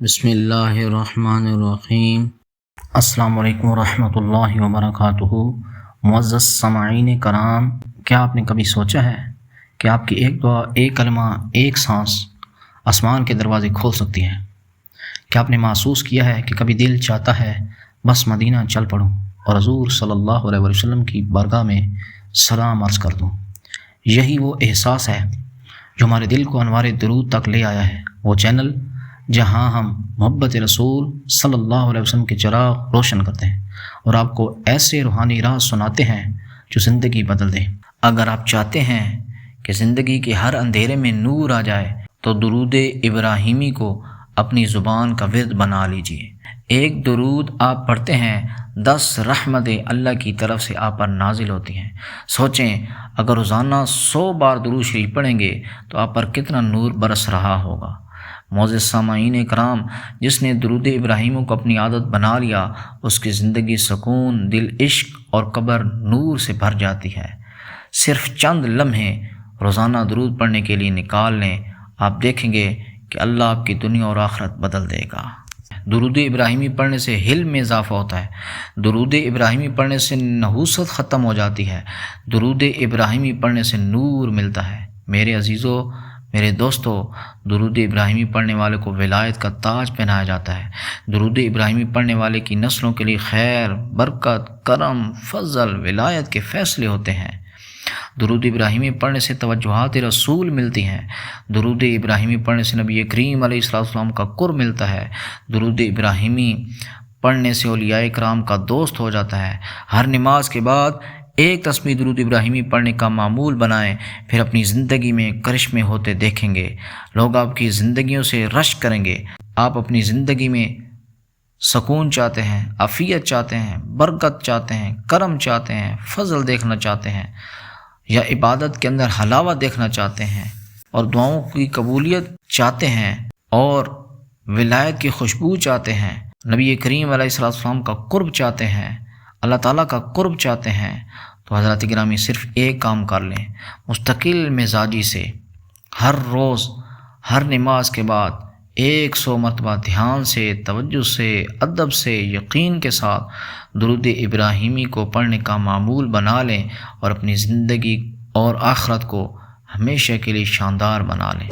بسم اللہ الرحمن الرحیم۔ السلام علیکم ورحمۃ اللہ وبرکاتہ۔ معزز سامعین کرام، کیا آپ نے کبھی سوچا ہے کہ آپ کی ایک دعا، ایک کلمہ، ایک سانس آسمان کے دروازے کھول سکتی ہے؟ کیا آپ نے محسوس کیا ہے کہ کبھی دل چاہتا ہے بس مدینہ چل پڑوں اور حضور صلی اللہ علیہ وسلم کی بارگاہ میں سلام عرض کر دوں؟ یہی وہ احساس ہے جو ہمارے دل کو انوار درود تک لے آیا ہے، وہ چینل جہاں ہم محبت رسول صلی اللہ علیہ وسلم کے چراغ روشن کرتے ہیں اور آپ کو ایسے روحانی راز سناتے ہیں جو زندگی بدل دیں۔ اگر آپ چاہتے ہیں کہ زندگی کے ہر اندھیرے میں نور آ جائے تو درود ابراہیمی کو اپنی زبان کا ورد بنا لیجئے۔ ایک درود آپ پڑھتے ہیں، 10 رحمتیں اللہ کی طرف سے آپ پر نازل ہوتی ہیں۔ سوچیں، اگر روزانہ 100 بار درود شریف پڑھیں گے تو آپ پر کتنا نور برس رہا ہوگا۔ معزز سامعین کرام، جس نے درود ابراہیم کو اپنی عادت بنا لیا، اس کی زندگی سکون، دل عشق اور قبر نور سے بھر جاتی ہے۔ صرف چند لمحے روزانہ درود پڑھنے کے لیے نکال لیں، آپ دیکھیں گے کہ اللہ آپ کی دنیا اور آخرت بدل دے گا۔ درود ابراہیمی پڑھنے سے حلم میں اضافہ ہوتا ہے۔ درود ابراہیمی پڑھنے سے نحوست ختم ہو جاتی ہے۔ درود ابراہیمی پڑھنے سے نور ملتا ہے۔ میرے عزیزو، میرے دوستو، درود ابراہیمی پڑھنے والے کو ولایت کا تاج پہنایا جاتا ہے۔ درود ابراہیمی پڑھنے والے کی نسلوں کے لیے خیر، برکت، کرم، فضل، ولایت کے فیصلے ہوتے ہیں۔ درود ابراہیمی پڑھنے سے توجہات رسول ملتی ہیں۔ درود ابراہیمی پڑھنے سے نبی کریم علیہ السلام کا قرب ملتا ہے۔ درود ابراہیمی پڑھنے سے اولیاء کرام کا دوست ہو جاتا ہے۔ ہر نماز کے بعد ایک تسبیح درود ابراہیمی پڑھنے کا معمول بنائیں، پھر اپنی زندگی میں کرشمے ہوتے دیکھیں گے۔ لوگ آپ کی زندگیوں سے رشک کریں گے۔ آپ اپنی زندگی میں سکون چاہتے ہیں، عافیت چاہتے ہیں، برکت چاہتے ہیں، کرم چاہتے ہیں، فضل دیکھنا چاہتے ہیں، یا عبادت کے اندر حلاوت دیکھنا چاہتے ہیں، اور دعاؤں کی قبولیت چاہتے ہیں، اور ولایت کی خوشبو چاہتے ہیں، نبی کریم علیہ السلام کا قرب چاہتے ہیں، اللہ تعالیٰ کا قرب چاہتے ہیں، تو حضرات گرامی صرف ایک کام کر لیں، مستقل مزاجی سے ہر روز ہر نماز کے بعد 100 مرتبہ دھیان سے، توجہ سے، ادب سے، یقین کے ساتھ درود ابراہیمی کو پڑھنے کا معمول بنا لیں اور اپنی زندگی اور آخرت کو ہمیشہ کے لیے شاندار بنا لیں۔